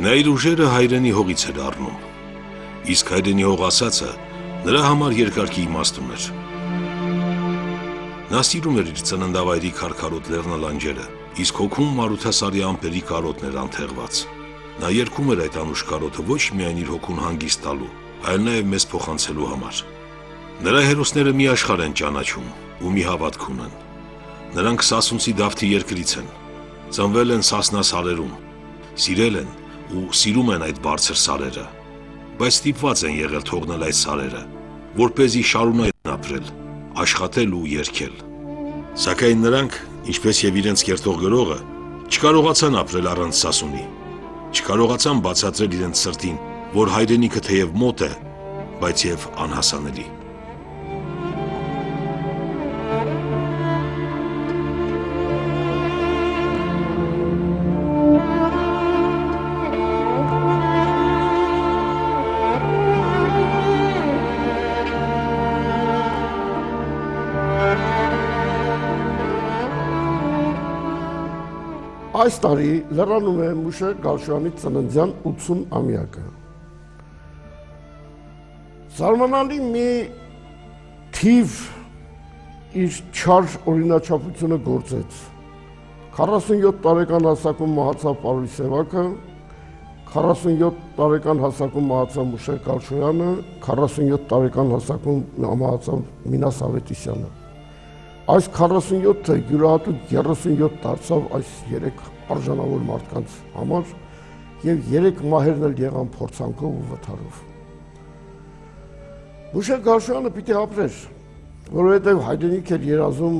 Նա իր ուժերը հայրենի հողից էր առնում, իսկ հայրենի հող ասածը նրա համար երկարքի իմաստ ուներ։ Նա սիրում էր իր ծննդավայրի քարքարոտ լեռնալանջերը, իսկ հոգում Մարութասարի ամպերի կարոտն էր անթեղված։ Նա երգում էր այդ անուշ կարոտը ոչ միայն իր հոգուն հանգիստ տալու, այլ նաև մեզ փոխանցելու համար։ Նրա հերոսները մի աշխարհ են ճանաչում ու մի հավատք ունեն։ Նրանք Սասունցի Դավթի երկրից են, ծնվել են Սասնա սարերում, սիրել են ու սիրում են այդ բարձր սարերը, բայց ստիպված են եղել թողնել այդ սարերը, որպեսզի շարունակեն ապրել, աշխատել ու երգել։ Սակայն նրանք, ինչպես եւ իրենց կերտող գրողը, չկարողացան ապրել առանց Սասունի, չկարողացան բացատրել իրենց սրտին, որ հայրենիքը թեև մոտ է, բայց եւ անհասանելի։ Այս տարի լրանում է Մուշե Գալշյանի ծննդյան 80-ամյակը։ Զարմանալի մի թիվ իր չար օրինաչափությունը գործեց։ 47 տարեկան հասակում մահացավ Պարույր Սևակը, 47 տարեկան հասակում մահացավ Մուշե Գալշյանը, 47 տարեկան հասակում մահացավ Մինաս Ավետիսյանը։ Այս 47-ը յուրահատուկ 37 դարձավ այս 3 արժանավոր մարդկանց համար եւ 3 մահերն էլ եղան փորձանքով ու վթարով։ Մուշե Գալշյանը պիտի ապրեր, որովհետեւ հայրենիք էր երազում,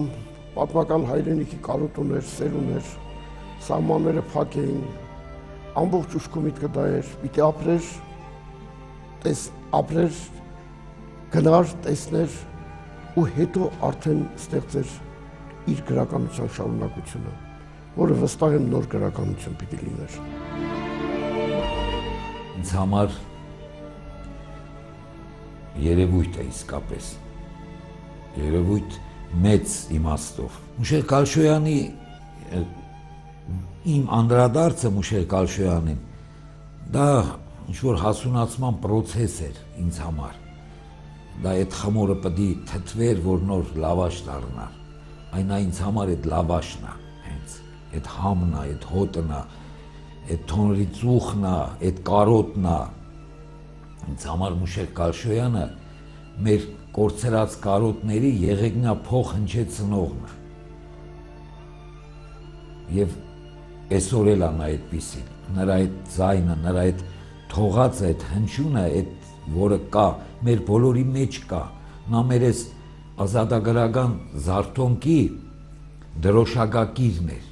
պատմական հայրենիքի կարոտ ուներ, սեր ուներ, սահմանները փակ էին, ամբողջ ուշքի միտքը դա էր, պիտի ապրեր, գնար, տեսներ ու հետո արդեն ստեղծեր իր գրականության շարունակությունը, որը վստահ եմ նոր գրականություն պիտի լիներ։ Ինձ համար երևույթ է իսկապես, երևույթ մեծ իմաստով։ Մուշե Գալշյանի, իմ անդրադարձը Մուշե Գալշյանին, դա ինչ-որ հասունացման պրոցես էր ինձ համար։ Դա այդ խմորը պդի թթվեր, որ նոր լավաշ դառնար, այն նա ինձ համար այդ լավաշն է, հենց, այդ համն է, այդ հոտն է, այդ թոնրի ծուխն է, այդ կարոտն է, ինձ համար Մուշե Գալշյանը մեր կորցրած կարոտների եղեգնա փող հնչեցնողն է։ Եվ այսօր էլ նա այդպիսին, նրա այդ ձայնը, նրա այդ թողած այդ հնչյունը, այդ որը կա, մեր բոլորի մեջ կա, նա մեր այս ազատագրական զարթոնքի դրոշակակիրն էր,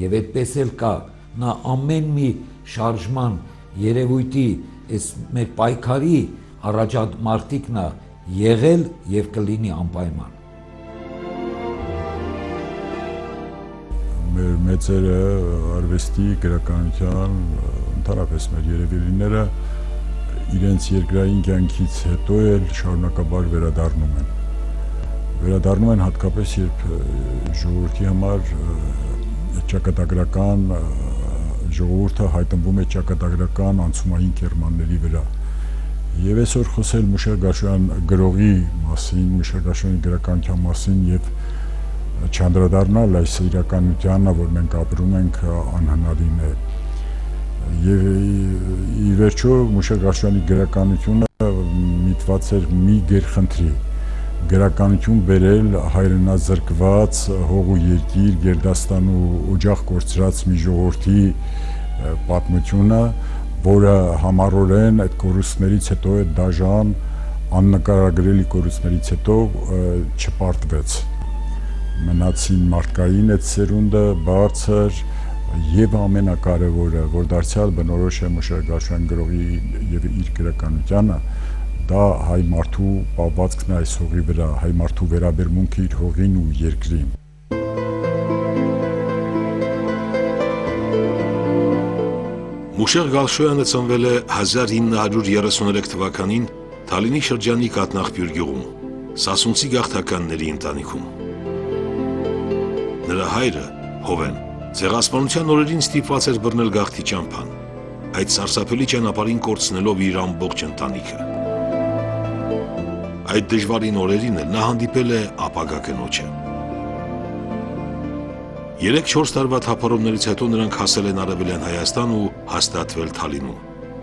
և այդպես էլ կա, նա ամեն մի շարժման երևույթի, այս մեր պայքարի առաջամարտիկն է եղել և կլինի անպայման։ Մեր մեծերը արվեստի, գրականության, ընդհանրապես մեր երևելիները իրենց երկրային կյանքից հետո էլ շարունակաբար վերադառնում են։ Վերադառնում են հատկապես, երբ ժողովրդի համար ճակատագրական ժողովուրդը հայտնվում է ճակատագրական անցումային կերմանների վրա։ Եվ այսօր խոսել Մուշե Գալշյան գրողի մասին, Մուշե Գալշյանի գրականության մասին եւ չանդրադառնալ այս իրականությանը, որ մենք ապրում ենք, անհնարին է։ Եվ ի վերջո Մուշե Գալշյանի գրականությունը միտված էր մի գերխնդրի, գրականություն բերել հայրենազրկված հող ու երկիր, գերդաստան ու օջախ կորցրած մի ժողովրդի պատմությունը, որը համառորեն այդ կորուստներից հետո, այդ դաժան աննկարագրելի կորուստներից հետո չպարտվեց։ Մնացին մարդկային այդ սերունդը, բարձր եւ ամենակարևորը, որ դարձյալ բնորոշ է Մուշե Գալշյան գրողի եւ իր գրականությանը, դա հայ մարդու պահվածքն է այս հողի վրա, հայ մարդու վերաբերմունքը իր հողին ու երկրին։ Մուշե Գալշյանը ծնվել է 1933 թվականին Թալինի շրջանի Կատնաղբյուր գյուղում, Սասունցի գաղթականների ընտանիքում։ Նրա հայրը, Հովեն, ցեղասպանության օրերին ստիպված էր բռնել գաղթի ճամփան։ այդ սարսափելի ճանապարհին կորցնելով իր ամբողջ ընտանիքը։ Այդ դժվարին օրերին էլ նա հանդիպել է ապագա կնոջը։ 3-4 տարվա թափառումներից հետո նրանք հասել են Արևելյան Հայաստան ու հաստատվել Թալինում։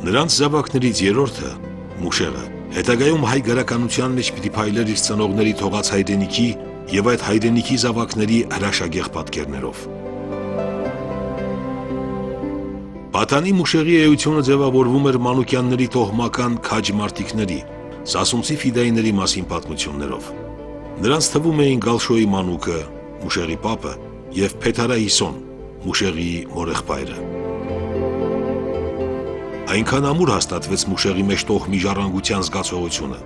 Նրանց զավակներից երրորդը, Մուշեղը, հետագայում հայ գրականության մեջ պիտի փայլեր իր ծնողների թողած հայրենիքի եւ այդ հայրենիքի զավակների հրաշագեղ պատկերներով։ Պատանի Մուշեղի էությունը ձևավորվում էր մանուկյանների տոհմական քաջ մարտիկների, Սասունցի ֆիդայիների մասին պատմություններով։ Նրանց թվում էին Գալշոյի մանուկը, Մուշեղի պապը եւ Փեթարայիսոն, Մուշեղի մորեղբայրը։ Այնքան ամուր հաստատվեց Մուշեղի մեջ տոհմի ժառանգության զգացողությունը,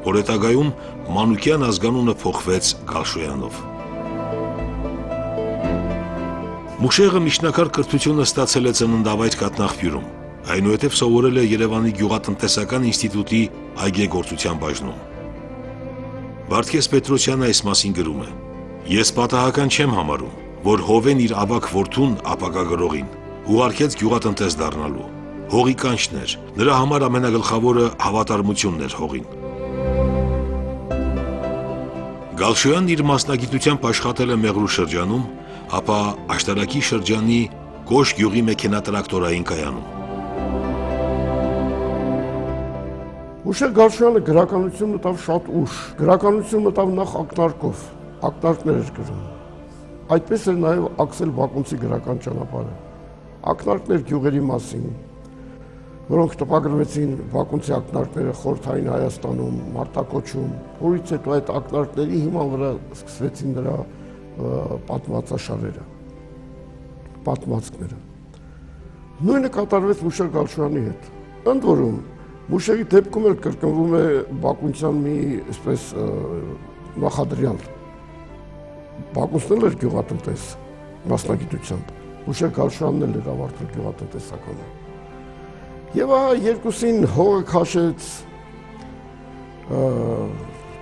որ հետագայում մանուկյան ազգանունը փոխվեց Գալշոյանով։ Մուշեղը միջնակարգ կրթությունը ստացել է ծննդավայր Կատնաղբյուրում, այնուհետև սովորել է Երևանի գյուղատնտեսական ինստիտուտի այգեգործության բաժնում։ Վարդգես Պետրոսյանը այս մասին գրում է. «Ես պատահական չեմ համարում, որ Հովեն իր ավագ որդուն ապագա գրողին ուղարկեց գյուղատնտես դառնալու։ Հողի կանչն էր, նրա համար ամենագլխավորը հավատարմությունն էր հողին»։ Գալշոյանն իր մասնագիտությամբ աշխատել է Մեղրու շրջանում, ապա Աշտարակի շրջանի Կոշ գյուղի մեքենատրակտորային կայանում։ Մուշեղ Գալշոյանը գրականություն մտավ շատ ուշ, գրականություն մտավ նախ ակնարկով, ակնարկներ էր գրում։ Այդպես էր նաև Աքսել Բակունցի գրական ճանապարհը, ակնարկներ գյուղերի մասին, որոնք տպագրվեցին Բակունցի ակնարկները Խորհրդային Հայաստանում, Մարտակոչում, որից հետո այդ ակնարկների հիման վրա սկսվեցին նրա պատմվածաշարերը, պատմվածքները։ Նույնը կատարվեց Մուշեղ Գալշոյանի հետ։ Ընդ որում, Մուշեղի դեպքում էլ կրկնվում է Բակունցյան մի այսպես նախադրյալ։ Բակունցն էլ էր գյուղատնտես մասնագիտությամբ, Մուշեղ Գալշոյանն էլ էր ավարտել գյուղատնտեսականը։ Եվ երկուսին հողը քաշեց,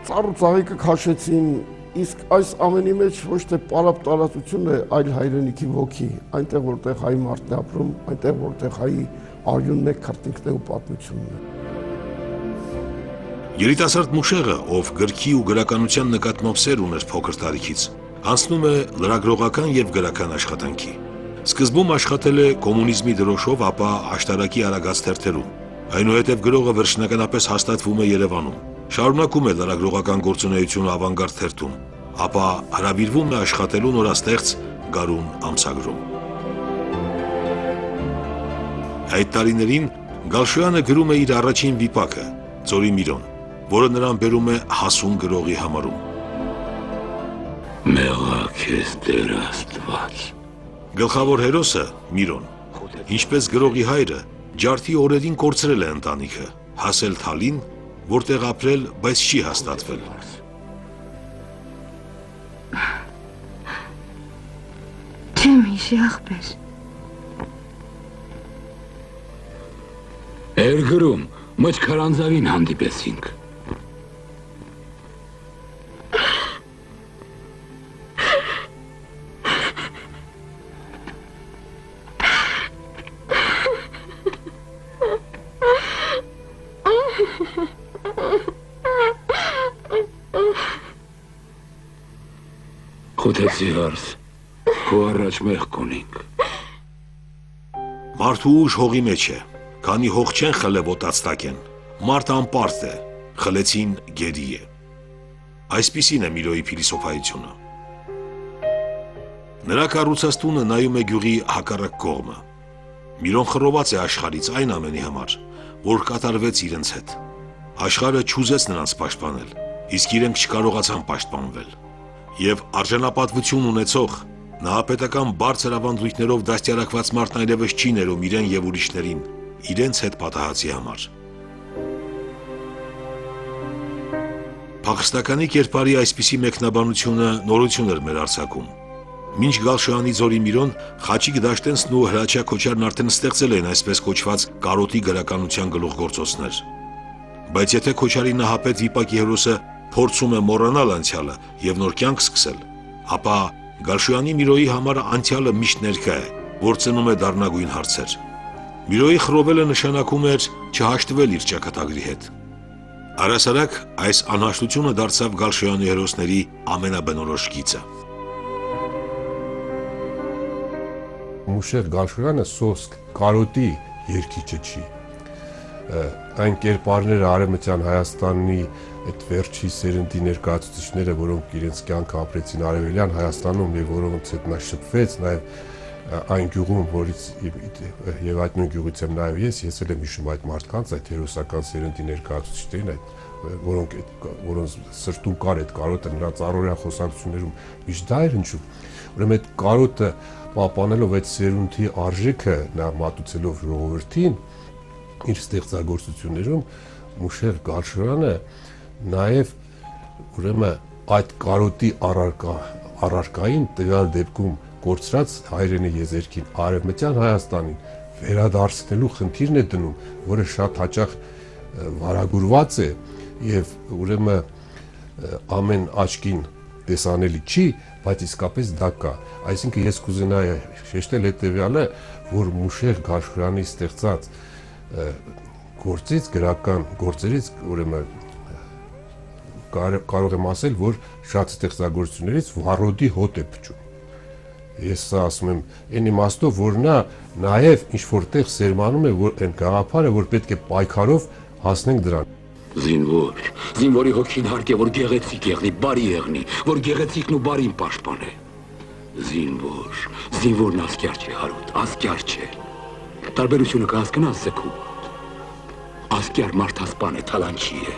ծառ ու ծաղիկը քաշեցին, իսկ այս ամենի մեջ ոչ թե պարապ տարածությունն է, այլ հայրենիքի ոգի, այնտեղ որտեղ հայ մարդն է ապրում, այնտեղ որտեղ հայի արյունն է, քրտինքն է ու պատմությունն է։ Երիտասարդ Մուշեղը, ով գրքի ու գրականության նկատմամբ սեր ուներ փոքր տարիքից, անցնում է լրագրողական եւ գրական աշխատանքի։ Սկզբում աշխատել է կոմունիզմի դրոշով, ապա Աշտարակի Արագած թերթերում։ Այնուհետև գրողը վերջնականապես հաստատվում է Երևանում։ Շարունակում է լրագրողական գործունեությունը Ավանգարդ թերթում, ապա հրավիրվում է աշխատելու նորաստեղծ Գարուն ամսագրում։ Այդ տարիներին Գալշոյանը գրում է իր առաջին վիպակը՝ Ծորի Միրոն, որը նրան բերում է հասուն գրողի համարում։ Մեղա քեզ Տեր Աստված։ Գլխավոր հերոսը՝ Միրոն, ինչպես գրողի հայրը, ջարդի օրերին կորցրել է ընտանիքը, հասել Թալին, որտեղ ապրել, բայց չի հաստատվել։ Չեմ հիշի աղբեր։ Երգրում մչքարանձավին հանդիպեցինք։ Խոթեցի հարս, քո առաջ մեղք ունենք։ Մարդու ուժ հողի մեջ է, քանի հող չեն խլե ոտածտակ են, մարդ անպարտ է, խլեցին գերի է։ Այսպիսին է Միրոյի փիլիսոփայությունը։ Նրա կառուցած նայում է գյուղի հակառակ կողմը։ Միրոն խռոված է աշխարհից այն ամենի համար, որ կատարվեց իրենց հետ։ Աշխարհը չուզեց նրանց պաշտպանել, իսկ իրենք չկարողացան պաշտպանվել։ Եվ արժանապատվություն ունեցող, նահապետական բարձր ավանդույթներով դաստիարակված մարդն այլևս չի ներում իրեն եւ ուրիշներին, իրենց հետ պատահածի համար։ Փախստականի կերպարի այսպիսի մեկնաբանությունը նորություն էր մեր արձակում։ Մինչ Գալշոյանի Ձորի Միրոն, Խաչիկ Դաշտենցն ու Հրաչյա Քոչարն արդեն ստեղծել էին այսպես կոչված կարոտի գրականության գլուխգործոցներ։ Բայց եթե Քոչարի նահապետ վիպակի հերոսը փորձում է մոռանալ անցյալը եւ նոր կյանք սկսել, ապա Գալշոյանի Միրոյի համար անցյալը միշտ ներկա է, որ ծնում է դառնագույն հարցեր։ Միրոյի խռովելը նշանակում էր չհաշտվել իր ճակատագրի հետ։ Առասարակ այս անհաշտությունը դարձավ Գալշոյանի հերոսների ամենաբնորոշ գիծը։ Մուշեղ Գալշոյանը սոսկ կարոտի երգիչը չի։ Այն կերպարները Արևմտյան Հայաստանի այդ վերջի սերնդի ներկայացուցիչները, որոնք իրենց կյանքը ապրեցին Արևելյան Հայաստանում եւ որոնց հետ նա շփվեց, նաեւ այն գյուղում, որից եւ այդ նույն գյուղից եմ նաեւ ես էլ եմ հիշում այդ մարդկանց, այդ հերոսական սերնդի ներկայացուցիչներին, որոնց սրտում կար այդ կարոտը, նրանց առօրյա խոսակցություններում միշտ դա էր հնչում։ Ուրեմն այդ կարոտը պահպանելով այդ սերունդի արժեքը, նա մատուցելով ժողովրդին իր ստեղծագործություններում, Մուշեղ Գալշոյանը նաեւ ուրեմն այդ կարոտի առարկային տվյալ դեպքում կորցրած հայրենի եզերքին Արևմտյան Հայաստանին վերադարձնելու խնդիրն է դնում, որը շատ հաճախ վարագուրված է եւ ուրեմն ամեն աչքին տեսանելի չի, բայց իսկապես դա կա։ Այսինքն ես կուզենայի շեշտել հետեւյալը, որ Մուշեղ Գալշոյանի ստեղծած գործից գրական գործերից ուրեմն կարող եմ ասել, որ շատ ստեղծագործություններից վառոդի հոտ է փչում։ Ես սա ասում եմ այն իմաստով, որ նա նաև ինչ որտեղ սերմանում է որ այն գաղափարը, որ պետք է պայքարով հասնենք դրան։ Զինվորի հոգին հարկ է, որ գեղեցիկ եղնի, բարի եղնի, որ գեղեցիկն ու բարին պաշտպանե։ Զինվորն ասկյար չէ, Հարութ, ասկյար չէ։ Տարբերությունը կհասկանաս Զեքու։ Ասկյար մարդասպան է, թալանչի է։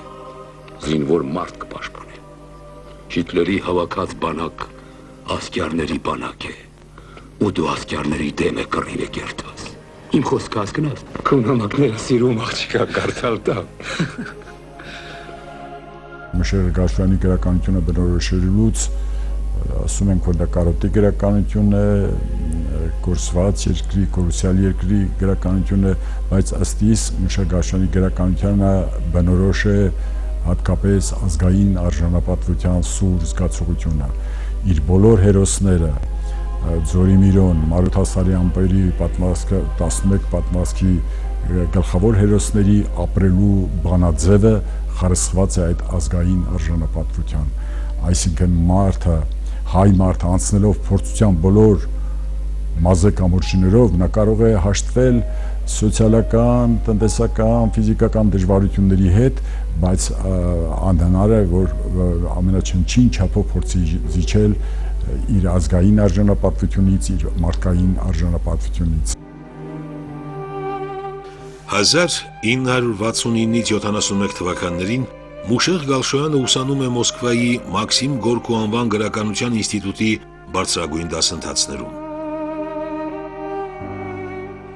Զինվոր մարդ կպաշտպանե։ Հիտլերի հավաքած բանակ ասկյարների բանակ է։ Ու դու ասկյարների դեմ է կռիվ է կերտված։ Իմ խոսքը հասկանաս։ Քո նամակները սիրում աղջիկա կարդալ տա։ Մուշեղ Գալշոյանի գրականությունը բնորոշելուց ասում ենք, որ դա կարոտի գրականություն է, կորսված երկրի, կորուսյալ երկրի գրականություն է, բայց ըստ իս Մուշեղ Գալշոյանի գրականությունը բնորոշ է հատկապես ազգային արժանապատվության սուր զգացողությունը։ Իր բոլոր հերոսները, Ձորիմիրոն, Մարութասարի ամպերի պատմվածքը 11 պատմվածքի գլխավոր հերոսների ապրելու բանաձևը խարսխված է այդ ազգային արժանապատվության։ Այսինքն մարդը, հայ մարդը անցնելով փորձության բոլոր մազե կամուրջներով նա կարող է հաշտվել սոցիալական, տնտեսական, ֆիզիկական դժվարությունների հետ, բայց անհնար է, որ ամենաչնչին չափով փորձի զիջել իր ազգային արժանապատվությունից, իր մարդկային արժանապատվությունից։ 1969-ից 71 թվականներին Մուշեղ Գալշոյանը ուսանում է Մոսկվայի Մաքսիմ Գորկու անվան գրականության ինստիտուտի բարձրագույն դասընթացներում։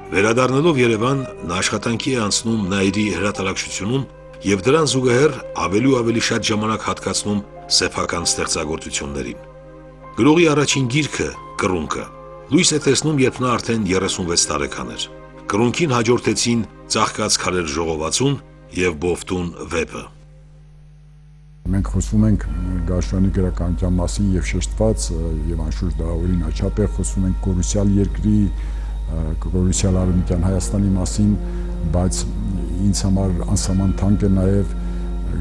Վերադառնալով Երևան, նա աշխատանքի է անցնում Նաիրի հրատարակչությունում եւ դրան զուգահեռ ավելի ու ավելի շատ ժամանակ հատկացնում սեփական ստեղծագործություններին։ Գրողի առաջին գիրքը Կռունկը լույս է տեսնում, երբ նա արդեն 36 տարեկան էր։ Կռունկին հաջորդեցին Ծաղկած քարեր ժողովածուն եւ Բովտուն վեպը։ Մենք խոսում ենք Գալշոյանի գրականության մասին եւ շեշտված եւ անշուշտ դա օրինաչափ է խոսում ենք կորուսյալ երկրի, կորուսյալ Արևմտյան Հայաստանի մասին, բայց ինձ համար անսահման թանկ է նաեւ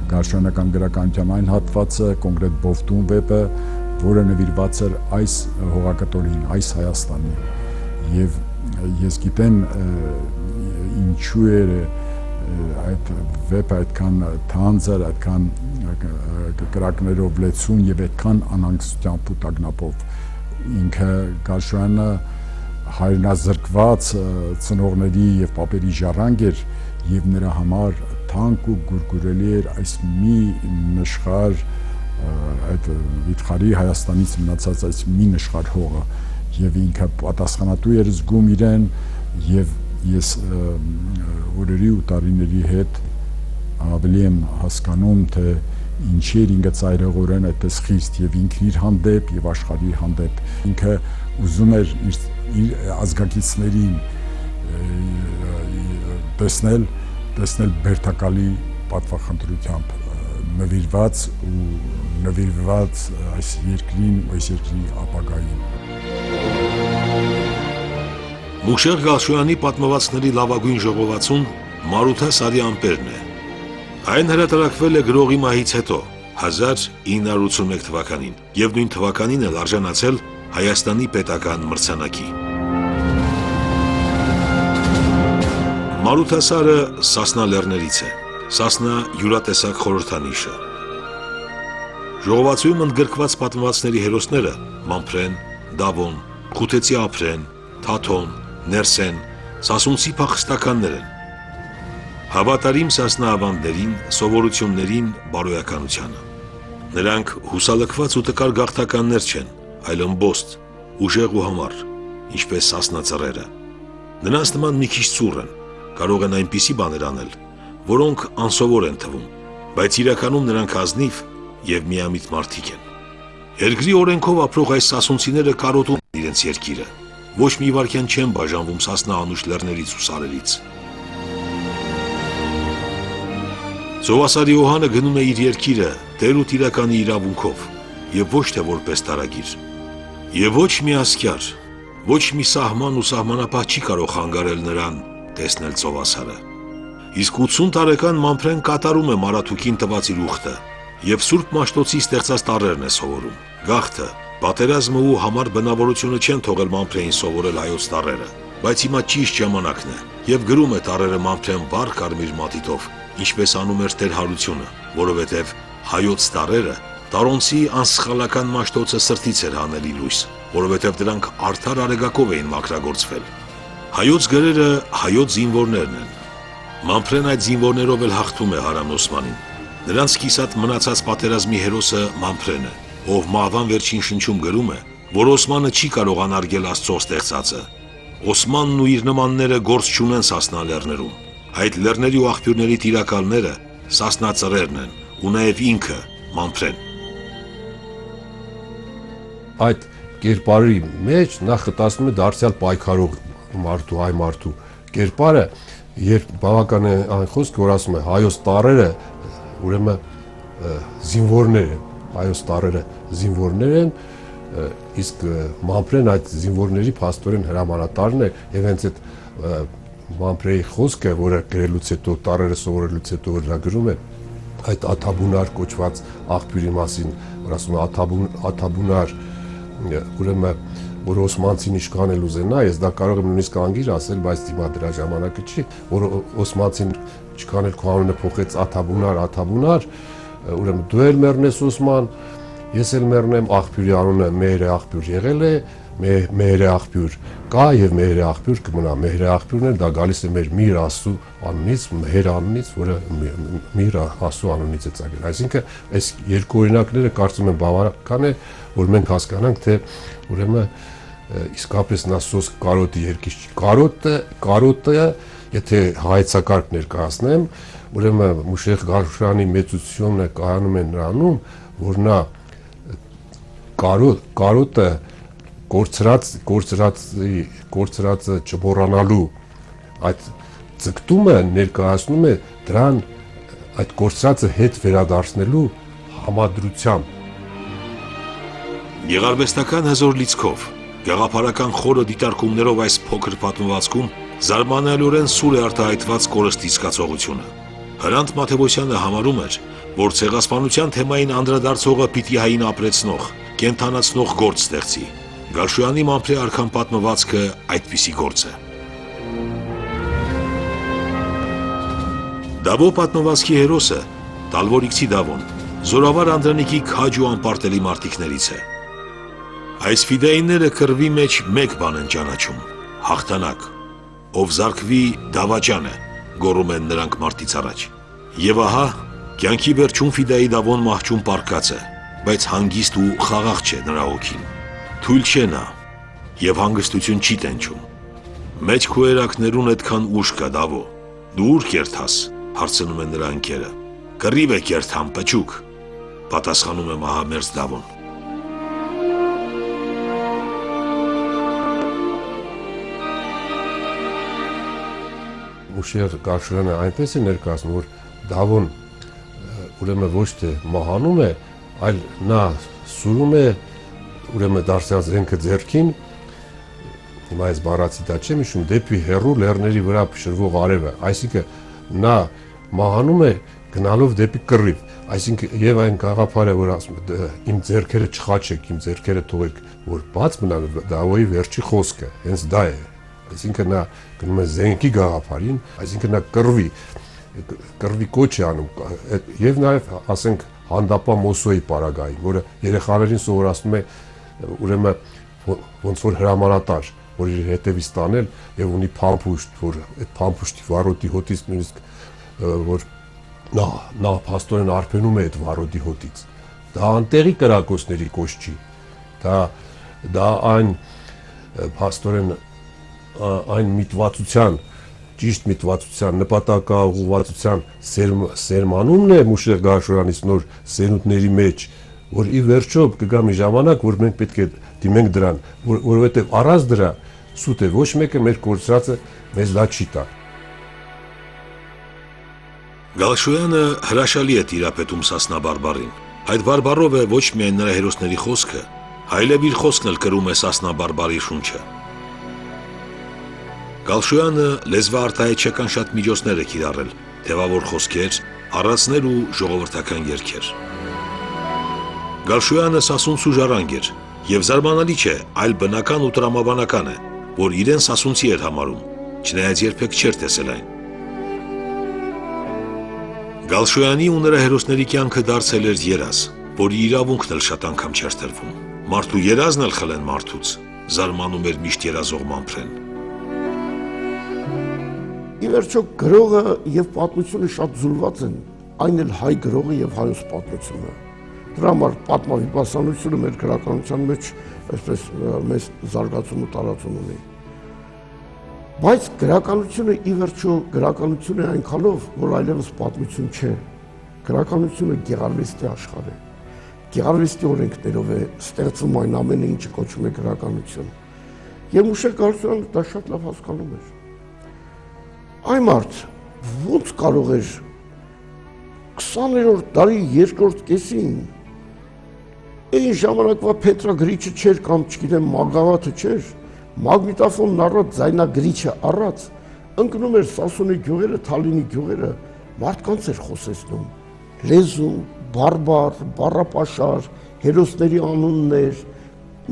Գալշոյանական գրականության այն հատվածը, կոնկրետ Բովտուն վեպը, որը նվիրված էր այս հողակտորին, այս Հայաստանին։ Եվ ես գիտեմ ինչու էր այդ վեպը այդքան թանձր, այդքան կրակներով լեցուն եւ այդքան անհանգստությամբ ու տագնապով։ Ինքը Գալշոյանը հայրենազրկված ծնողների եւ պապերի ժառանգ էր եւ նրա համար թանկ ու գուրգուրելի էր այս մի նշխար այդ վիթխարի Հայաստանից մնացած այս մի նշխար հողը եւ ինքը պատասխանատու էր զգում իրեն եւ ես օրերի ու տարիների հետ ավելի եմ հասկանում թե ինչի էր ինքը ծայրահեղորեն այդպես խիստ եւ ինքն իր հանդեպ եւ աշխարհի հանդեպ ինքը ուզում էր իր ազգակիցներին տեսնել բերտակալի պատվախնդրությամբ նվիրված ու նվիրված այս երկրին ու այս երկրի ապագային։ Մուշեղ Գալշոյանի պատմվածքների լավագույն ժողովածուն Մարութա Սարյանպերն է։ Այն հրատարակվել է գրողի մահից հետո 1981 թվականին եւ նույն թվականին էլ արժանացել Հայաստանի պետական մրցանակի։ Մարութա Սարը Սասնա լեռներից է։ Սասնա յուրատեսակ խորհրդանիշը։ Ժողովածույում ընդգրկված պատմվածքների հերոսները Մանփրեն, Դավոն, Խութեցի Ափրեն, Թաթոն, Ներսեն, Սասունցի փախստականներ են։ Հավատարիմ Սասնա ավանդներին, սովորություններին, բարոյականությանը։ Նրանք հուսալքված ու տկար գաղթականներ չեն, այլ ըմբոստ, ուժեղ ու համառ, ինչպես Սասնա ծռերը։ Նրանց նման մի քիչ ծուռ են, կարող են այնպիսի բաներ անել, որոնք անսովոր են թվում, բայց իրականում նրանք ազնիվ եւ միամիտ մարդիկ են։ Երկրի օրենքով ապրող այս սասունցիները կարոտում են իրենց երկիրը, ոչ մի վարքյան չեն բաժանվում Սասնա անուշ լեռներից ու սարերից։ Ծովասարի Օհանը գնում է իր երկիրը տեր ու տիրականի իրավունքով եւ ոչ թե որպես տարագիր։ Եվ ոչ մի ասկյար, ոչ մի սահման ու սահմանապահ չի կարող խանգարել նրան տեսնել ծովասարը։ Իսկ 80 տարեկան Մանփրեն կատարում է Մարաթուկին տված իր ուխտը եւ Սուրբ Մաշտոցի ստեղծած տառերն է սովորում։ Գաղթը, պատերազմը ու համառ բնավորությունը չեն թողել Մանփրեին սովորել հայոց տառերը, բայց հիմա ճիշտ ժամանակն է եւ գրում է տառերը Մանփրեն վառ կարմիր մատիտով, ինչպես անում էր Տեր Հարությունը, որովհետև հայոց տառերը տարոնցի անսխալական մաշտոցը սրտից էր հանելի լույս, որովհետև դրանք արդար արեգակով էին մաքրագործվել։ Հայոց գրերը հայոց զինվորներն են։ Մանփրեն այդ զինվորներով էլ հաղթում է Հարամ Օսմանին։ Նրանց կիսատ մնացած պատերազմի հերոսը Մանփրեն է, ով մահվան վերջին շնչում գրում է, որ Օսմանը չի կարող անարգել Աստծո ստեղծածը։ Օսմանն ու իր նմանները գործ չունեն Սասնա լեռներում։ Այդ լեռների ու աղբյուրների տիրակալները Սասնա ծռերն են, ու նաև ինքը Մանփրեն։ Այդ կերպարի մեջ նախ խտացնում է դարձյալ պայքարող մարդու, հայ մարդու կերպարը, երբ բավական է այն խոսքը, որ ասում է հայոց տառերը, ուրեմն զինվորներ են, հայոց տառերը զինվորներ են, իսկ Մանփրեն այդ զինվորների փաստորեն հրամանատարն է, եւ հենց այդ Մանփրեի խոսքը, որը գրելուց հետո, տառերը սովորելուց հետո որ նա գրում է այդ աթաբունար կոչված աղբյուրի մասին, որ ասում է աթաբունար, ուրեմն որ Օսմանցին իշխանել ուզենա, ես դա կարող եմ նույնիսկ անգիր ասել, բայց դիմա դրա ժամանակը չի, որ Օսմանցին իշխանել քո անունը փոխեց աթաբունար, ուրեմն դու էլ մեռնես Օսման, ես էլ մեռնեմ, աղբյուրի անունը Մեհրե աղբյուր եղել է, Մեհրե աղբյուր կա եւ Մեհրե աղբյուր կմնա։ Մեհրե աղբյուրն էլ դա գալիս է մեր Միր Աստծո անունից, Մեհր անունից, որը Միր Աստծո անունից է ծագել։ Այսինքն այս երկու օրինակները կարծում եմ բավական է, որ մենք հասկանանք, թե ուրեմն իսկապես նա սոս կարոտի երկիշ կարոտը, եթե հայեցակարգ ներկայացնեմ, ուրեմն Մուշեղ Գալշոյանի մեծությունը կայանում է նրանում, որ նա կարոտը կորցրածը չմոռանալու այդ ձգտումը ներկայացնում է դրան այդ կորցրածը հետ վերադարձնելու համադրությամբ։ Գեղարվեստական հզոր լիցքով, գաղափարական խորը դիտարկումներով այս փոքր պատմվածքում զարմանալիորեն սուր է արտահայտված կորստի զգացողությունը։ Հրանտ Մաթեոսյանը համարում էր, որ ցեղասպանության թեմային անդրադարձողը պիտի հային ապրեցնող, կենթանացնող գործ ստեղծի։ Գալշոյանի Մանփրե արքան պատմվածքը այդպիսի գործ է։ Դավո պատմվածքի հերոսը Տալվորիկցի Դավոն, զորավար Անդրանիկի քաջ ու անպարտելի մարտիկներից է։ Այս ֆիդայինները կռվի մեջ մեկ բան են ճանաչում՝ հաղթանակ, ով զարկվի դավաճան է, գոռում են նրանք մարտից առաջ։ Եվ ահա, կյանքի վերջում ֆիդայի Դավոն մահճում պառկած է, բայց հանգիստ ու խաղաղ չէ նրա հոգին։ Թույլ չէ նա, եւ հանգստություն չի տենչում։ Մեջ քո երակներուն այդքան ուժ կա Դավո, դու ուր կերթաս, հարցնում են նրա ընկերը։ Կռիվ է կերթամ, պճուկ, պատասխանում է մահամերձ Դավոն։ Մուշեղ Գալշոյանը այնպես է ներկայացնում, որ Դավոն ուրեմն ոչ թե մահանում է, այլ նա սուրում է ուրեմն դարձյալ զենքը ձեռքին Հիմա այս բառացի դա չեմ հիշում, դեպի հեռու լեռների վրա փշրվող արևը, այսինքն նա մահանում է գնալով դեպի կռիվ, այսինքն եւ այն գաղափարը, որ ասում է իմ ձեռքերը չխաչեք, իմ ձեռքերը թողեք, որ բաց մնան, Դավոյի վերջի խոսքը, հենց դա է, այսինքն նա գնում է զենքի գաղափարին, այսինքն նա կռվի կոչ է անում, եւ նաեւ ասենք հանդապա Մոսոյի պարագային, որը երեխաներին սովորացնում է ուրեմն ոնց որ հրամանատար, որ իր հետևից տանել եւ ունի փամփուշտ, որ այդ փամփուշտի վարոտի հոտից նույնիսկ որ նա փաստորեն արփենում է այդ վարոտի հոտից։ Դա անտեղի կրակոցների կոչ չի։ Դա այն փաստորեն այն միտվածության, ճիշտ միտվածության, նպատակաուղղվածության սերմանումն է Մուշեղ Գարշոյանից նոր սերունդների մեջ, որ ի վերջո կգա մի ժամանակ, որ մենք պետք է դիմենք դրան, որովհետև առանց դրա սուտ է, ոչ մեկը մեր կորցրածը մեզ դա չի տա։ Գալշոյանը հրաշալի է տիրապետում Սասնա բարբառին։ Այդ բարբառով է ոչ միայն նրա հերոսների խոսքը, այլև իր խոսքն էլ կրում է Սասնա բարբառի շունչը։ Գալշոյանը լեզվաարտահայտչական շատ միջոցներ է կիրառել, թևավոր խոսքեր, առածներ ու ժողովրդական երգեր։ Գալշոյանը սասունցու ժառանգ էր, եւ զարմանալի չէ, այլ բնական ու տրամաբանական է, որ իրեն սասունցի էր համարում, չնայած երբեք չէր տեսել այն։ Գալշոյանի ու նրա հերոսների կյանքը դարձել էր երազ, որի իրավունքն էլ շատ անգամ չէր տրվում։ Մարդու երազն էլ խլեն մարդուց, զարմանում էր միշտ երազող Մանփրեն։ Ի վերջո գրողը եւ պատմությունը շատ զուլված են, այն էլ հայ գրողը եւ հայոց պատմությունը։ Դրա համար պատմավիպասանությունը մեր գրականության մեջ այսպես մեծ զարգացում ու տարածում ունի։ Բայց գրականությունը ի վերջո գրականություն է այնքանով, որ այլևս պատմություն չէ։ Գրականությունը գեղարվեստի աշխարհ է։ Գեղարվեստի օրենքներով է ստեղծվում այն ամենը, ինչը կոչվում է գրականություն։ Եվ Մուշեղ Գալշոյանը դա շատ լավ հասկանում էր։ Այ մարդ ոնց կարող էր 20-րդ դարի երկրորդ կեսին այն ժամանակվա փետրագրիչը չէր կամ չգիտեմ մագաղաթը չէր, մագնիտոֆոնն առած, ձայնագրիչը առած, ընկնում էր Սասունի գյուղերը, Թալինի գյուղերը, մարդկանց էր խոսեցնում, լեզուն, բարբառ, բառապաշար, հերոսների անուններ,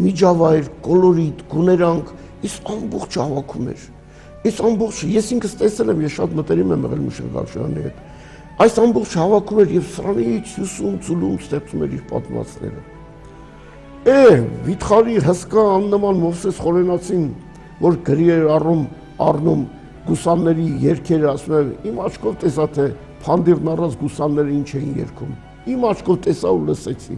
միջավայր, կոլորիտ, գուներանք, իսկ ամբողջը հավաքում էր։ Այս ամբողջը ես ինքս տեսել եմ, ես շատ մտերիմ եմ եղել Մուշեղ Գալշոյանի հետ։ Այս ամբողջը հավաքում էր եւ սրանից հյուսում, ծուլում ստեղծում էր իր պատմվածքները։ Վիթխարի հսկա աննման Մովսես Խորենացին, որ գրի էր առնում գուսանների երգերը, ասում է, իմ աչքով տեսա թե փանդիրն առած գուսանները ինչ էին երգում։ Իմ աչքով տեսա ու լսեցի։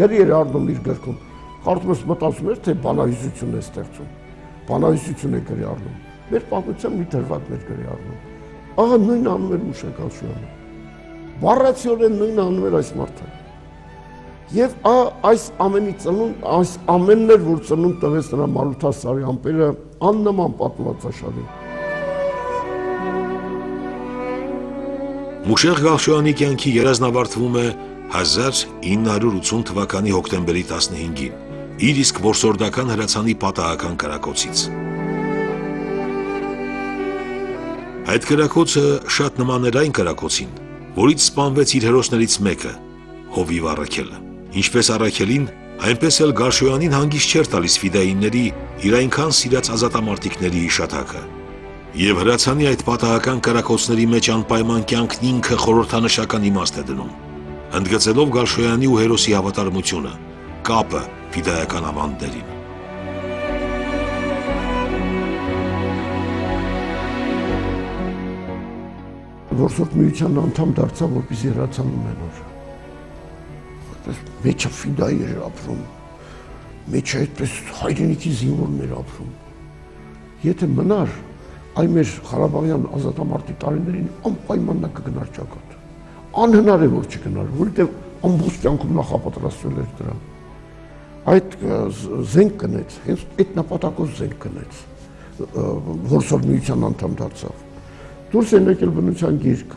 Գրի էր առնում իր գրքում։ Կարծում ես մտածում էր, թե բանահյուսություն է ստեղծում։ Բանահյուսություն է գրի առնում։ Մեր պատմության մի դրվագներ գրի առնում։ Ահա նույնը անում էր Մուշեղ Գալշոյանը։ Բառացիորեն նույնը անում էր այս մարդը։ Եվ այս ամենի ծնունդ, այս ամենն էր, որ ծնունդ տվեց նրա Մարութասարի ամպերը աննման պատմվածաշարի։ Մուշեղ Գալշոյանի կյանքի երազնավարտվում է 1980 թվականի հոկտեմբերի 15-ին, իր իսկ որսորդական հրացանի պատահական կրակոցից։ Այդ կրակոցը շատ նման էր այն կրակոցին, որից սպանվեց իր հերոսներից մեկը, Հովիվ Առաքելը։ Ինչպես Առաքելին, այնպես էլ Գալշոյանին հանգիստ չէր տալիս ֆիդայինների իր այնքան սիրած ազատամարտիկների հիշատակը։ Եվ հրացանի այդ պատահական կրակոցների մեջ անպայման կյանքն ինքը խորհրդանշական իմաստ է դնում, ընդգծելով Գալշոյանի ու հերոսի հավատարմությունը, կապը ֆիդայական ավանդներին։ Որսորդ միության անդամ դարձավ, որպեսզի հրացան ունենար։ Մեջը ֆիդայի էր ապրում, մեջը այդպես հայրենիքի զինվորներ ապրում։ Եթե մնար, այ մեր Ղարաբաղյան ազատամարտի տարիներին անպայման նա կգնար ճակատ։ Անհնար է, որ չգնար, որովհետև ամբողջ կյանքում նախապատրաստվել էր դրան։ Այդ զենք կնեց, հենց այդ նպատակով զենք կնեց, որսորդ միության անդամ դարձավ։ Դուրս են եկել բնության գիրք,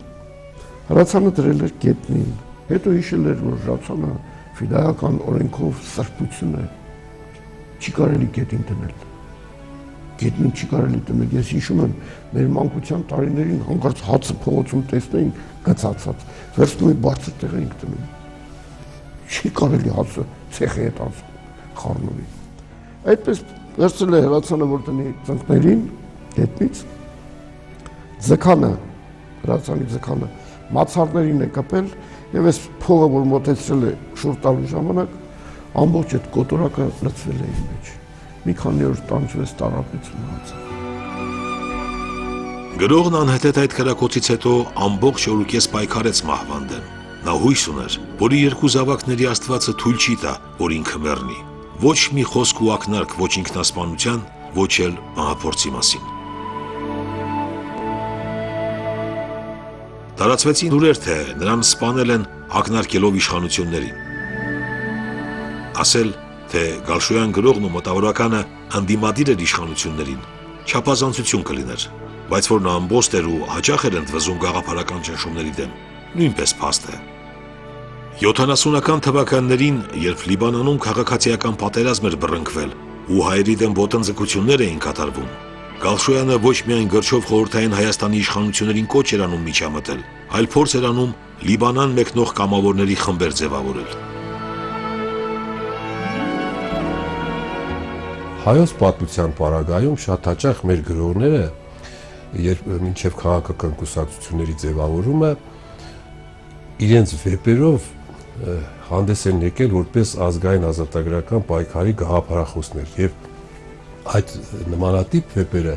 հրացանը դրել էր գետնին, հետո հիշել էր, որ հրացանը ֆիդայական օրենքով սրբություն է, չի կարելի գետին դնել։ գետնին չի կարելի տնել։ Ես հիշում եմ մեր մանկության տարիներին հանկարծ հացը փողոցում տեսնեին գծացած, վերցնում էի բարձր տեղ էինք տնում։ Չի կարելի հացը ցեխի հետ խառնուի։ Այդպես վերցրել է հրացանը, որ տնի ծնկներին գետնից ձկանը, հրացանի ձկանը մացառներին է կպել եւ այս փողը, որ մոտեցրել է շուռ տալու ժամանակ, ամբողջ այդ կոտորակը լցվել է իր մեջ։ Մի քանի օր տանջվեց, տարապեց մնացավ։ Գրողն անհետետ այդ քրակոցից հետո ամբողջ օրուկես պայքարեց մահվան դեմ։ Նա հույս ուներ, որի երկու զավակների Աստվածը թույլ չի տա, որ ինքը մեռնի։ Ոչ մի խոսք ու ակնարկ ոչ ինքնասպանության, ոչ էլ մահափորձի մասին։ Տարածվեցին լուրեր, թե նրան սպանել են ակնարկելով իշխանություններին։ Ասել, թե Գալշոյան գրողն ու մտավորականը ընդդիմադիր էր իշխանություններին, չափազանցություն կլիներ, բայց որ նա ամբոստ էր ու հաճախ էր ընդվզում գաղափարական ճնշումների դեմ, նույնպես փաստ է։ 70-ական թվականներին, երբ Լիբանանում քաղաքացիական պատերազմ էր բռնկվել ու հայերի դեմ ոտնձգություններ էին կատարվում, Գալշոյանը ոչ միայն գրչով խորհրդային Հայաստանի իշխանություններին կոչ էր անում միջամտել, այլ փորձ էր անում Լիբանան մեկնող կամավորների խմբեր ձևավորել։ Հայոց պատմության պարագայում շատ հաճախ մեր գրողները, երբ մինչև քաղաքական կուսակցությունների ձևավորումը, իրենց վեպերով հանդես են եկել որպես ազգային ազատագրական պայքարի գաղափարախոսներ եւ այդ նմանատիպ վեպերը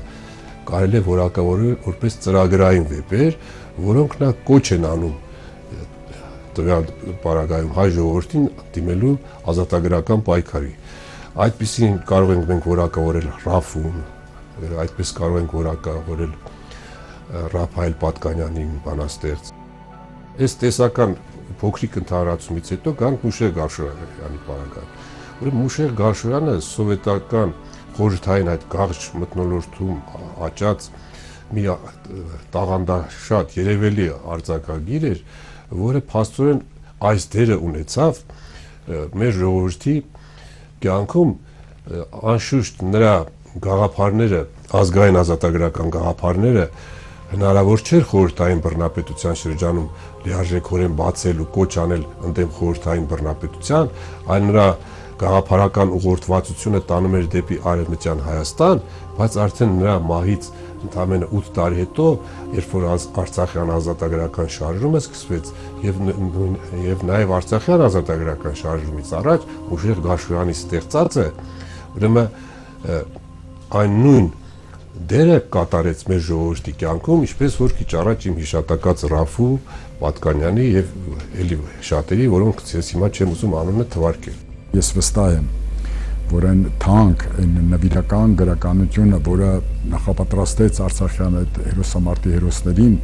կարելի է որակավորել որպես ծրագրային վեպեր, որոնք նա կոչ են անում տվյալ պարագայում հայ ժողովրդին դիմելու ազատագրական պայքարի։ Այդպիսին կարող ենք մենք որակավորել Ռաֆուն, այդպես կարող ենք որակավորել Ռափայել Պատկանյանին, բանաստեղծ։ Այս տեսական փոքրիկ ընդհանրացումից հետո գանք Մուշեղ Գալշոյանի պարագայում։ Ուրեմն Մուշեղ Գալշոյանը սովետական խորհրդային այդ գաղճ մթնոլորտում աճած մի տաղանդաշատ երևելի արձակագիր էր, որը փաստորեն այս դերը ունեցավ մեր ժողովրդի կյանքում, անշուշտ նրա գաղափարները, ազգային ազատագրական գաղափարները հնարավոր չէր խորհրդային բռնապետության շրջանում լիարժեքորեն բացել ու կոչ անել ընդդեմ խորհրդային բռնապետության, այլ նրա գաղափարական ուղղորդվածությունը տանում էր դեպի Արևմտյան Հայաստան, բայց արդեն նրա մահից ընդամենը 8 տարի հետո, երբ որ Արցախյան ազատագրական շարժումը սկսվեց եւ նաեւ Արցախյան ազատագրական շարժումից առաջ Մուշեղ Գալշոյանի ստեղծածը, ուրեմն այն նույն դերը կատարեց մեր ժողովրդի կյանքում, ինչպես որ քիչ առաջ իմ հիշատակած Ռաֆու, Պատկանյանի եւ էլի շատերի, որոնք ես հիմա չեմ ուզում անունը թվարկել։ Ես վստահ եմ, որ այն թանկ, այն նվիրական գրականությունը, որը նախապատրաստեց Արցախյան այդ հերոսամարտի հերոսներին,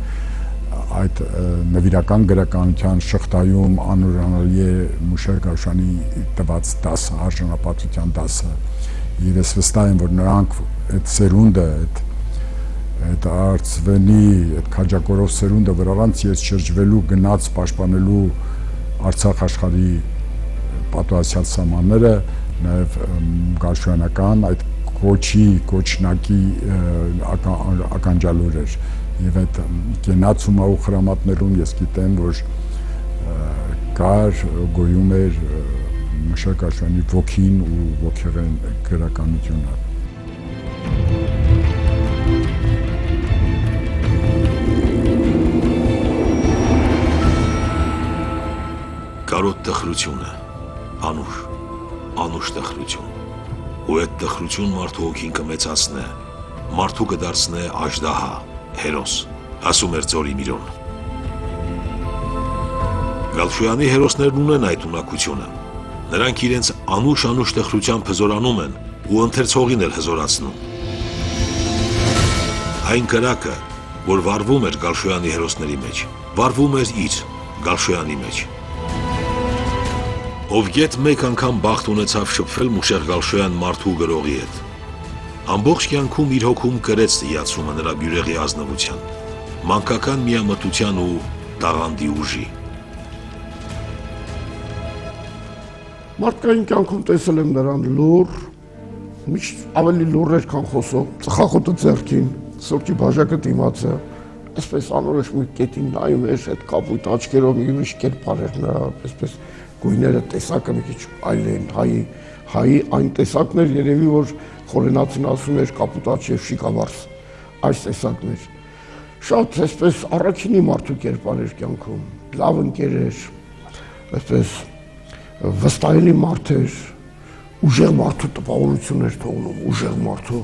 այդ նվիրական գրականության շղթայում անուրանալի է Մուշեղ Գալշոյանի տված դասը, արժանապատվության դասը, եւ ես վստահ եմ, որ նրանք այդ սերունդը, այդ արծվենի, այդ քաջակորով սերունդը, որոնց ես շրջվելու գնաց պաշտպանելու Արցախ աշխարհի պատուհասյալ սահմանները, նաև Գալշոյանական այդ կոչնակի ականջալուր էր եւ այդ գենացումը ու խրամատներում ես գիտեմ, որ կար գոյում էր Մուշեղ Գալշոյանի ոգին ու ոգեղեն գրականությունը։ Կարոտ տխրությունը, անուշ տխրություն, ու այդ տխրություն մարդու հոգին կմեծացնե, մարդու կդարձնե աժդահա, հերոս, ասում էր Ձորի Միրոն։ Գալշոյանի հերոսներն ունեն այդ ունակությունը, նրանք իրենց անուշ տխրությամբ հզորանում են ու ընթերցողին էլ հզորացնում։ Այն կրակը, որ վառվում էր Գալշոյանի հերոսների մեջ, վառվում էր իր Գալշոյանի մեջ։ Ով գետ մեկ անգամ բախտ ունեցավ շփվել Մուշեղ Գալշոյան մարդու գրողի հետ։ Ամբողջ կյանքում իր հոգում կրեց իացումը նրա բյուրեղի ազնվության, մանկական միամտության ու տաղանդի ուժի։ Մարդկային կյանքում տեսել եմ նրան լուր, միշտ ավելի լուր էր, քան խոսող, ծխախոտը ձեռքին, սուրճի բաժակը դիմացը, այսպես անորոշ մի կետին նայում էր, այդ կապույտ աչքերով մի ուրիշ կերպար էր նրա, այսպես գույները, տեսակը մի քիչ այլ են, հայի այն տեսակն էր, երևի որ խորենացին ասում էր կապուտաչ եւ շիկավարս, այս տեսակն էր։ Շատ այսպես առաքինի մարդու կերպար էր կյանքում, լավ ընկեր էր, այսպես վստահելի մարդ էր, ուժեղ մարդու տպավորություն էր թողնում, ուժեղ մարդու։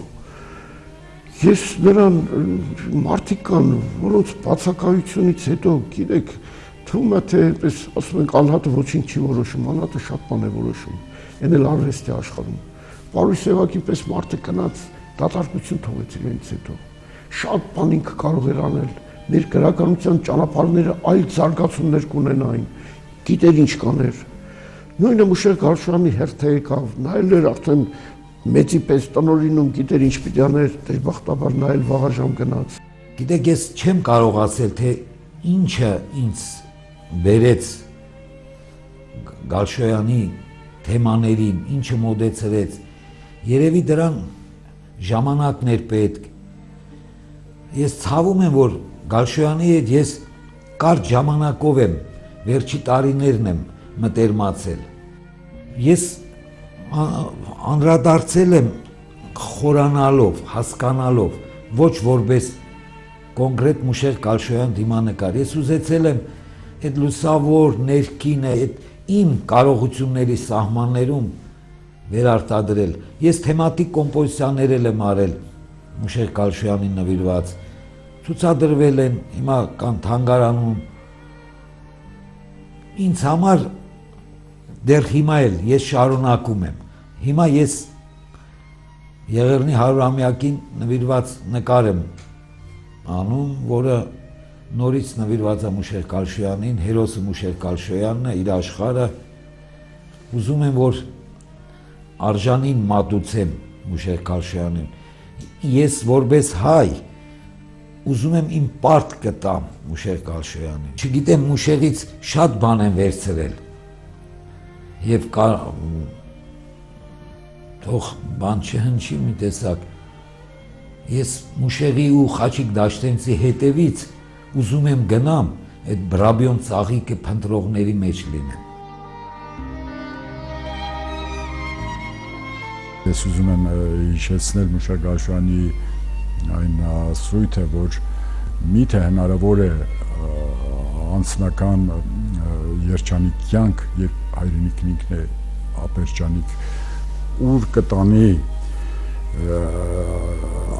Ես նրան մարդիկ կան, որոնց բացակայությունից հետո, գիտեք, թվում է թե այնպես ասում ենք անհատը ոչինչ չի որոշում, անհատը շատ բան է որոշում, այն էլ արվեստի աշխարհում։ Պարուս Սևակի պես մարդը կնած դատարկություն թողեց իրենից հետո։ Շատ բան ինքը կարող էր անել, մեր գրականության ճանապարհները այլ զարգացումներ կունենային, գիտեր ինչ կաներ։ Նույնը Մուշեղ Գալշյանի հերթը եկավ, նա էլ էր արդեն մեծի պես տնօրինում, գիտեր ինչ պիտի աներ, դժբախտաբար նա էլ վաղաժամ գնաց։ Գիտեք, ես չեմ կարող ասել, թե ինչը ինձ բերեց Գալշոյանի թեմաներին, ինչը մոդեցրեց, երևի դրան ժամանակն էր պետք։ Ես ցավում եմ, որ Գալշոյանի հետ ես կարճ ժամանակով եմ, վերջի տարիներն եմ մտերմացել։ Ես անդրադարձել եմ խորանալով, հասկանալով, ոչ որպես կոնկրետ Մուշեղ Գալշոյան դիմանկար։ Ես ուզեցել եմ այդ լուսավոր ներքինը, այդ իմ կարողությունների սահմաններում վերարտադրել։ Ես թեմատիկ կոմպոզիցիաներ եմ արել Մուշեղ Գալշոյանին նվիրված, ցուցադրվել են, հիմա կան թանգարանում։ Ինձ համար դեռ հիմա էլ ես շարունակում եմ։ Հիմա ես Եղեռնի 100-ամյակին նվիրված նկար եմ անում, որը նորից նվիրված է Մուշեղ Գալշոյանին, հերոսը Մուշեղ Գալշոյանն է, իր աշխարհը։ Ուզում եմ, որ արժանին մատուցեմ Մուշեղ Գալշոյանին։ Ես որպես հայ ուզում եմ իմ պարտքը տամ Մուշեղ Գալշոյանին։ Չգիտեմ, Մուշեղից շատ բան եմ վերցրել։ Եվ թող բան չհնչի մի տեսակ։ Ես Մուշեղի ու Խաչիկ Դաշտենցի հետևից ուզում եմ գնամ, այդ բրաբյոն ծաղիկը փնտրողների մեջ լինեմ։ Ես ուզում եմ հիշեցնել Մուշեղ Գալշյանի այն սույթը, որ միթե հնարավոր է անձնական երջանիկ կյանք եւ հայրենիքն ինքն է ապերջանիկ, ուր կտանի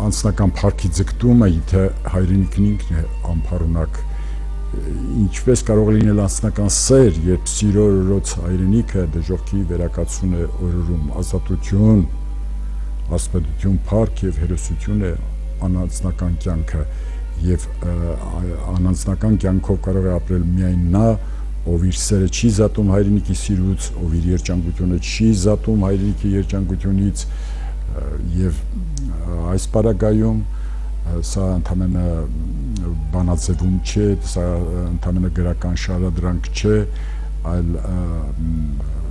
անձնական փառքի ձգտումը, եթե հայրենիքն ինքն է անփառունակ, ինչպես կարող է լինել անձնական սեր, երբ սիրորոց հայրենիքը դժոխքի վերակացուն է օրորում, ազատություն, ասպետություն, փառք եւ հերոսություն է անանձնական կյանքը եւ անանձնական կյանքով կարող է ապրել միայն նա, ով իր սերը չի զատում հայրենիքի սիրուց, ով իր երջանկությունը չի զատում հայրենիքի երջանկությունից եւ այս պարագայում սա ընդամենը բանաձևում չէ, սա ընդամենը գրական շարադրանք չէ, այլ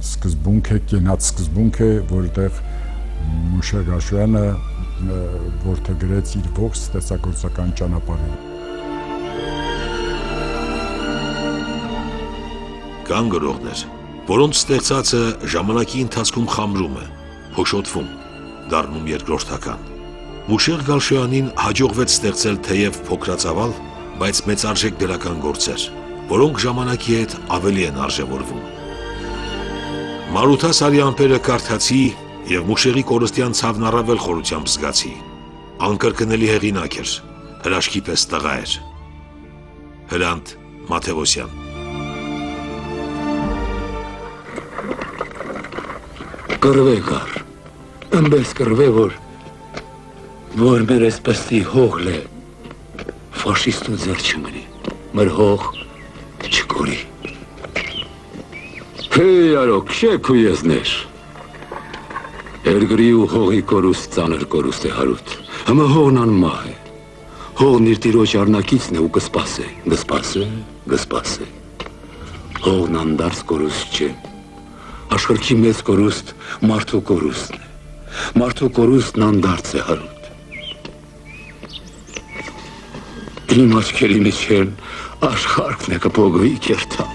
սկզբունք է, կենաց սկզբունք է, որտեղ Մուշեղ Գալշյանը որդեգրեց իր ողջ ստեղծագործական ճանապարհին։ Կան գրողներ, որոնց ստեղծածը ժամանակի ընթացքում խամրում է, փոշոտվում, դառնում երկրորդական։ Մուշեղ Գալշյանին հաջողվեց ստեղծել թեև փոքրածավալ, բայց մեծարժեք գրական գործեր, որոնք ժամանակի հետ ավելի են արժևորվում։ Մարութա Սարյանպերը կարդացի եւ Մուշեղի կորստյան ցավն առավել խորությամբ զգացի։ Անկրկնելի հեղինակ էր, հրաշքի պես տղա էր։ Հրանտ Մաթեոսյան։ Կռվե կար, ըմբես կռվե, որ մեր էսպստի հողլ է, ֆաշիստու ձեր չմրի, մեր հող չկորի։ Հեյ արոք, շեք ու եզներ, Երգրի ու հողի կորուստ ծանր կորուստ է հարուտ, հմը հողն անմահ է, հողն իր տիրոջ արնակիցն է ու գսպաս է, հողն անդարս կորուստ չէ, աշխրքի մեծ կորուստ մարդու կորուստն է, Մարդու կորուստն անդարձ է հարուտ։ Իմ աչքերի միջեն աշխարհն է կփողվի կերտա։